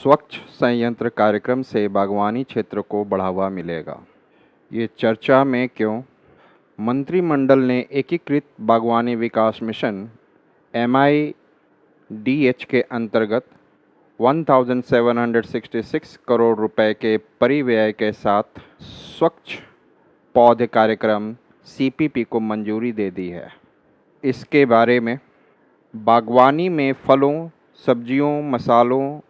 स्वच्छ संयंत्र कार्यक्रम से बागवानी क्षेत्र को बढ़ावा मिलेगा। ये चर्चा में क्यों? मंत्रिमंडल ने एकीकृत बागवानी विकास मिशन MIDH के अंतर्गत 1766 करोड़ रुपए के परिव्यय के साथ स्वच्छ पौधे कार्यक्रम CPP को मंजूरी दे दी है। इसके बारे में बागवानी में फलों, सब्जियों, मसालों,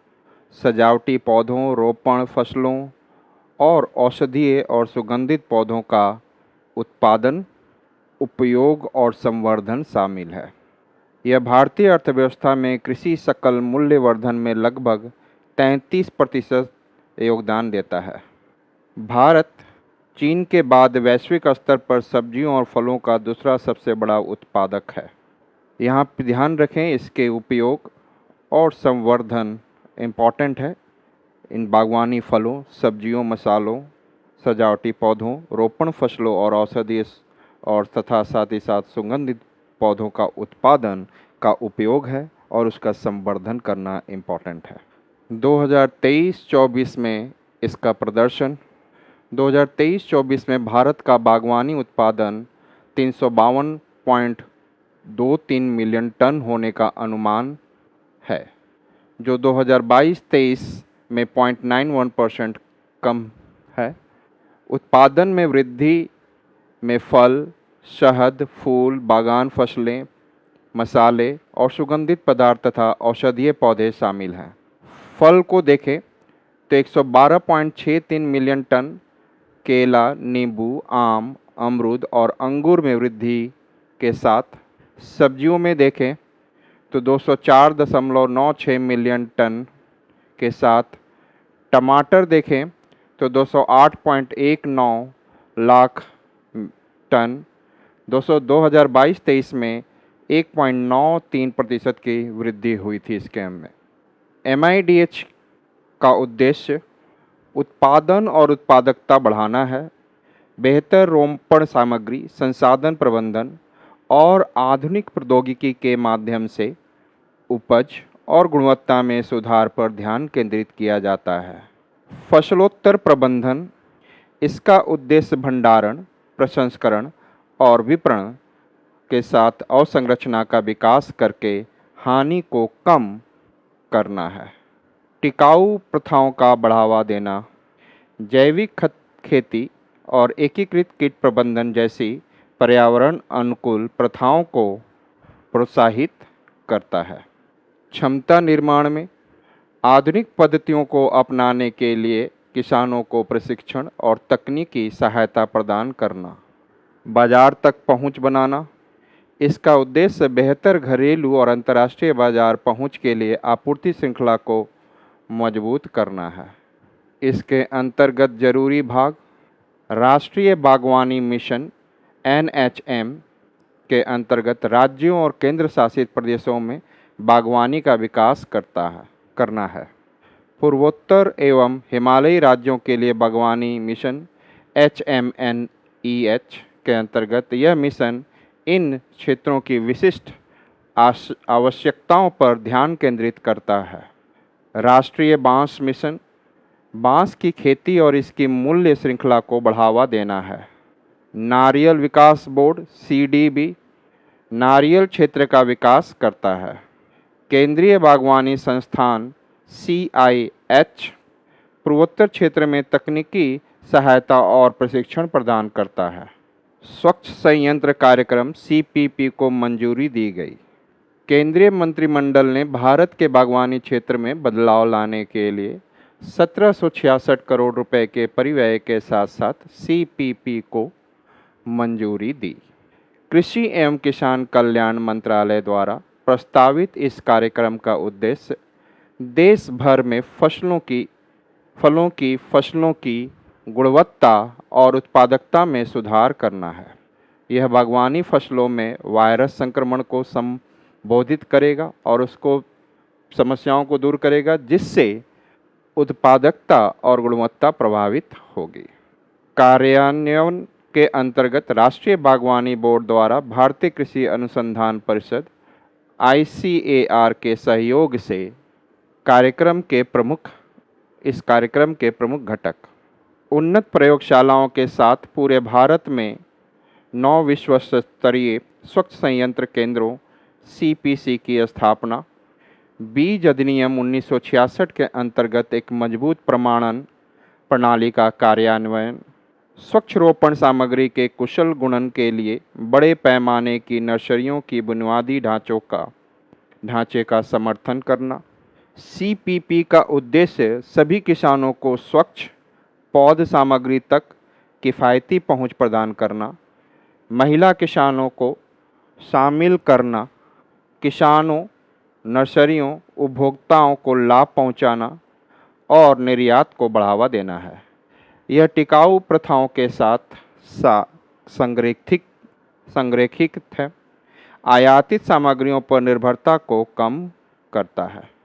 सजावटी पौधों, रोपण फसलों और औषधीय और सुगंधित पौधों का उत्पादन, उपयोग और संवर्धन शामिल है। यह भारतीय अर्थव्यवस्था में कृषि सकल मूल्यवर्धन में लगभग 33% योगदान देता है। भारत चीन के बाद वैश्विक स्तर पर सब्जियों और फलों का दूसरा सबसे बड़ा उत्पादक है। यहाँ पर ध्यान रखें, इसके उपयोग और संवर्धन इम्पॉर्टेंट है। इन बागवानी फलों, सब्जियों, मसालों, सजावटी पौधों, रोपण फसलों और औषधीय और तथा साथ ही साथ सुगंधित पौधों का उत्पादन का उपयोग है और उसका संवर्धन करना इम्पॉर्टेंट है। 2023-24 में इसका प्रदर्शन 2023-24 में भारत का बागवानी उत्पादन 352.23 मिलियन टन होने का अनुमान है, जो 2022-23 में 0.91% कम है। उत्पादन में वृद्धि में फल, शहद, फूल, बागान फसलें, मसाले और सुगंधित पदार्थ तथा औषधीय पौधे शामिल हैं। फल को देखें तो 112.63 मिलियन टन, केला, नींबू, आम, अमरूद और अंगूर में वृद्धि के साथ। सब्जियों में देखें तो 204.96 मिलियन टन के साथ। टमाटर देखें तो 208.19 लाख टन। 2022-23 में 1.93% की वृद्धि हुई थी इसके में। MIDH का उद्देश्य उत्पादन और उत्पादकता बढ़ाना है, बेहतर रोपण सामग्री, संसाधन प्रबंधन और आधुनिक प्रौद्योगिकी के माध्यम से उपज और गुणवत्ता में सुधार पर ध्यान केंद्रित किया जाता है। फसलोत्तर प्रबंधन, इसका उद्देश्य भंडारण, प्रसंस्करण और विपणन के साथ अवसंरचना का विकास करके हानि को कम करना है। टिकाऊ प्रथाओं का बढ़ावा देना, जैविक खेती और एकीकृत कीट प्रबंधन जैसी पर्यावरण अनुकूल प्रथाओं को प्रोत्साहित करता है। क्षमता निर्माण में आधुनिक पद्धतियों को अपनाने के लिए किसानों को प्रशिक्षण और तकनीकी सहायता प्रदान करना। बाजार तक पहुंच बनाना, इसका उद्देश्य बेहतर घरेलू और अंतर्राष्ट्रीय बाजार पहुंच के लिए आपूर्ति श्रृंखला को मजबूत करना है। इसके अंतर्गत जरूरी भाग राष्ट्रीय बागवानी मिशन NHM के अंतर्गत राज्यों और केंद्र शासित प्रदेशों में बागवानी का विकास करना है। पूर्वोत्तर एवं हिमालयी राज्यों के लिए बागवानी मिशन HMNEH के अंतर्गत यह मिशन इन क्षेत्रों की विशिष्ट आवश्यकताओं पर ध्यान केंद्रित करता है। राष्ट्रीय बांस मिशन बांस की खेती और इसकी मूल्य श्रृंखला को बढ़ावा देना है। नारियल विकास बोर्ड CDB नारियल क्षेत्र का विकास करता है। केंद्रीय बागवानी संस्थान CIH पूर्वोत्तर क्षेत्र में तकनीकी सहायता और प्रशिक्षण प्रदान करता है। स्वच्छ संयंत्र कार्यक्रम CPP को मंजूरी दी गई। केंद्रीय मंत्रिमंडल ने भारत के बागवानी क्षेत्र में बदलाव लाने के लिए 1766 करोड़ रुपए के परिव्यय के साथ साथ CPP को मंजूरी दी। कृषि एवं किसान कल्याण मंत्रालय द्वारा प्रस्तावित इस कार्यक्रम का उद्देश्य देश भर में फसलों की गुणवत्ता और उत्पादकता में सुधार करना है। यह बागवानी फसलों में वायरस संक्रमण को संबोधित करेगा और उसको समस्याओं को दूर करेगा, जिससे उत्पादकता और गुणवत्ता प्रभावित होगी। कार्यान्वयन के अंतर्गत राष्ट्रीय बागवानी बोर्ड द्वारा भारतीय कृषि अनुसंधान परिषद ICAR के सहयोग से कार्यक्रम के प्रमुख इस कार्यक्रम के प्रमुख घटक। उन्नत प्रयोगशालाओं के साथ पूरे भारत में 9 विश्व स्तरीय स्वच्छ संयंत्र केंद्रों CPC की स्थापना, बीज अधिनियम 1966 के अंतर्गत एक मजबूत प्रमाणन प्रणाली का कार्यान्वयन, स्वच्छ रोपण सामग्री के कुशल गुणन के लिए बड़े पैमाने की नर्सरियों की बुनियादी ढांचे का समर्थन करना। CPP का उद्देश्य सभी किसानों को स्वच्छ पौध सामग्री तक किफ़ायती पहुंच प्रदान करना, महिला किसानों को शामिल करना, किसानों, नर्सरियों, उपभोक्ताओं को लाभ पहुंचाना और निर्यात को बढ़ावा देना है। यह टिकाऊ प्रथाओं के साथ संरेखित है, आयातित सामग्रियों पर निर्भरता को कम करता है।